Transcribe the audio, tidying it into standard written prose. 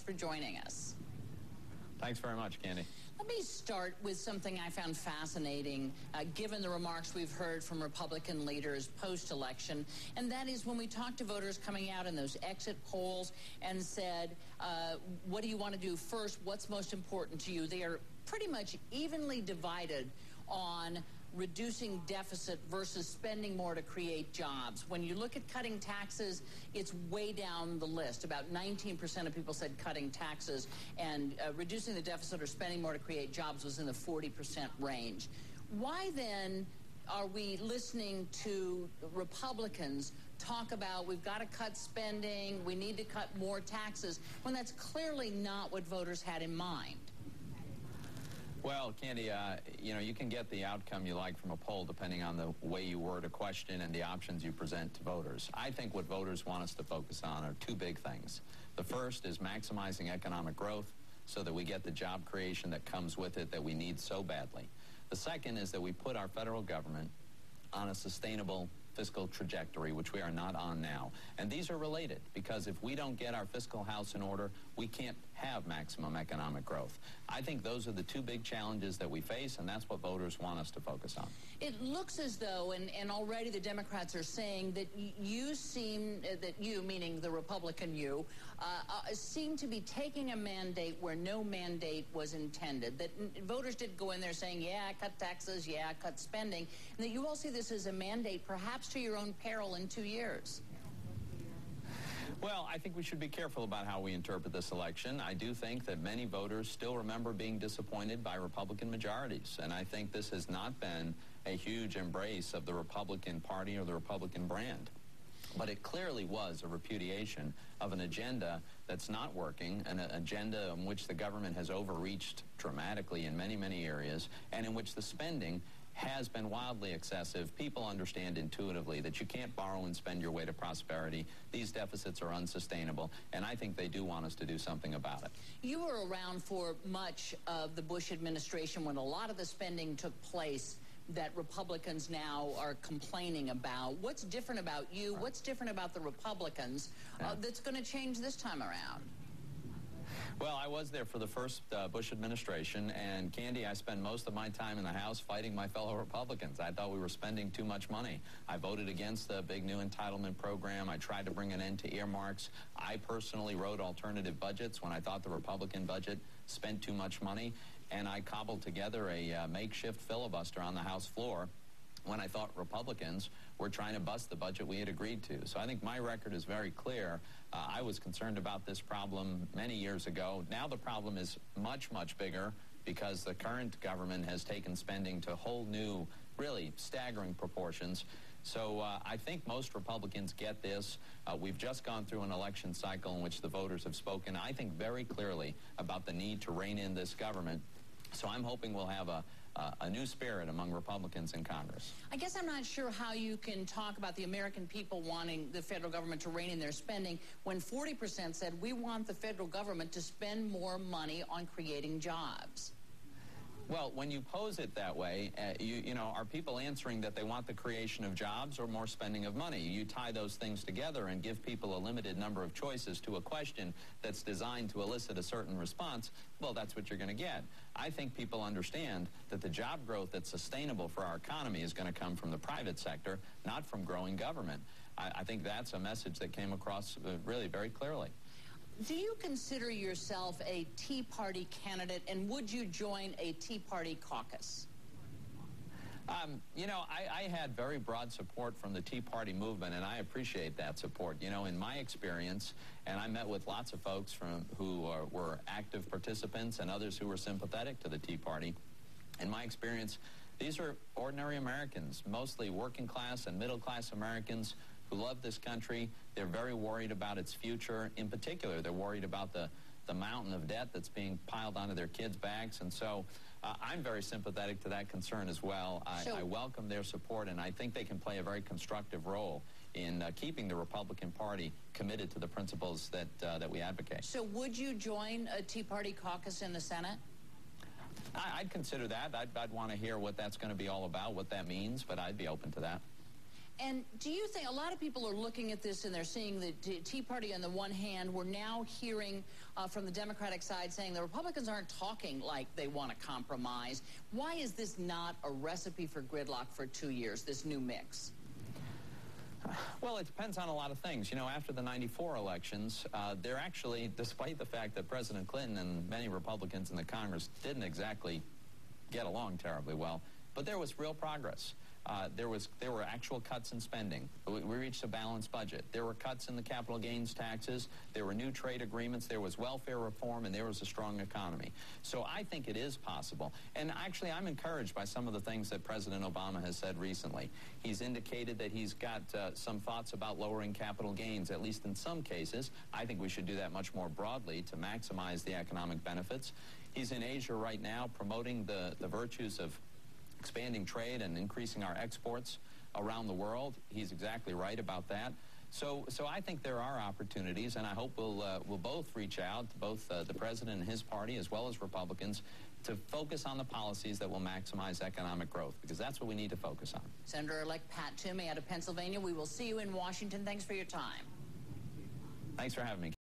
for joining us. Thanks very much, Candy. Let me start with something I found fascinating, given the remarks we've heard from Republican leaders post-election, and that is when we talked to voters coming out in those exit polls and said, what do you want to do first? What's most important to you? They are pretty much evenly divided on reducing deficit versus spending more to create jobs. When you look at cutting taxes, it's way down the list. About 19% of people said cutting taxes, and reducing the deficit or spending more to create jobs was in the 40% range. Why then are we listening to Republicans talk about we've got to cut spending, we need to cut more taxes, when that's clearly not what voters had in mind? Well, Candy, you can get the outcome you like from a poll depending on the way you word a question and the options you present to voters. I think what voters want us to focus on are two big things. The first is maximizing economic growth so that we get the job creation that comes with it that we need so badly. The second is that we put our federal government on a sustainable fiscal trajectory, which we are not on now. And these are related, because if we don't get our fiscal house in order, we can't have maximum economic growth. I think those are the two big challenges that we face, and that's what voters want us to focus on. It looks as though, and already the Democrats are saying that you seem, that you, meaning the Republican you, seem to be taking a mandate where no mandate was intended, that voters did go in there saying, yeah, cut taxes, yeah, cut spending, and that you all see this as a mandate perhaps to your own peril in 2 years. Well, I think we should be careful about how we interpret this election. I do think that many voters still remember being disappointed by Republican majorities, and I think this has not been a huge embrace of the Republican Party or the Republican brand. But it clearly was a repudiation of an agenda that's not working, an agenda in which the government has overreached dramatically in many, many areas, and in which the spending has been wildly excessive. People understand intuitively that you can't borrow and spend your way to prosperity. These deficits are unsustainable, and I think they do want us to do something about it. You were around for much of the Bush administration when a lot of the spending took place that Republicans now are complaining about. What's different about you? What's different about the Republicans that's going to change this time around? Well, I was there for the first Bush administration, and Candy, I spent most of my time in the House fighting my fellow Republicans. I thought we were spending too much money. I voted against the big new entitlement program. I tried to bring an end to earmarks. I personally wrote alternative budgets when I thought the Republican budget spent too much money, and I cobbled together a makeshift filibuster on the House floor when I thought Republicans were trying to bust the budget we had agreed to. So I think my record is very clear. I was concerned about this problem many years ago. Now the problem is much, much bigger because the current government has taken spending to whole new, really staggering proportions. So I think most Republicans get this. We've just gone through an election cycle in which the voters have spoken, I think, very clearly about the need to rein in this government. So I'm hoping we'll have a new spirit among Republicans in Congress. I guess I'm not sure how you can talk about the American people wanting the federal government to rein in their spending when 40% said we want the federal government to spend more money on creating jobs. Well, when you pose it that way, are people answering that they want the creation of jobs or more spending of money? You tie those things together and give people a limited number of choices to a question that's designed to elicit a certain response, well, that's what you're going to get. I think people understand that the job growth that's sustainable for our economy is going to come from the private sector, not from growing government. I think that's a message that came across really very clearly. Do you consider yourself a Tea Party candidate, and would you join a Tea Party caucus? I had very broad support from the Tea Party movement, and I appreciate that support. In my experience, and I met with lots of folks who were active participants and others who were sympathetic to the Tea Party. In my experience, these are ordinary Americans, mostly working class and middle class Americans who love this country. They're very worried about its future. In particular, they're worried about the mountain of debt that's being piled onto their kids' backs. And so I'm very sympathetic to that concern as well. I welcome their support, and I think they can play a very constructive role in keeping the Republican Party committed to the principles that we advocate. So would you join a Tea Party caucus in the Senate? I'd consider that. I'd want to hear what that's going to be all about, what that means, but I'd be open to that. And do you think, a lot of people are looking at this and they're seeing the Tea Party on the one hand, we're now hearing from the Democratic side saying the Republicans aren't talking like they want to compromise. Why is this not a recipe for gridlock for 2 years, this new mix? Well, it depends on a lot of things. You know, after the '94 elections, they're actually, despite the fact that President Clinton and many Republicans in the Congress didn't exactly get along terribly well, but there was real progress. There were actual cuts in spending. We reached a balanced budget. There were cuts in the capital gains taxes. There were new trade agreements. There was welfare reform, and there was a strong economy. So I think it is possible. And actually, I'm encouraged by some of the things that President Obama has said recently. He's indicated that he's got some thoughts about lowering capital gains, at least in some cases. I think we should do that much more broadly to maximize the economic benefits. He's in Asia right now promoting the virtues of expanding trade and increasing our exports around the world. He's exactly right about that. So I think there are opportunities, and I hope we'll both reach out, both the president and his party, as well as Republicans, to focus on the policies that will maximize economic growth, because that's what we need to focus on. Senator-elect Pat Toomey out of Pennsylvania, we will see you in Washington. Thanks for your time. Thanks for having me.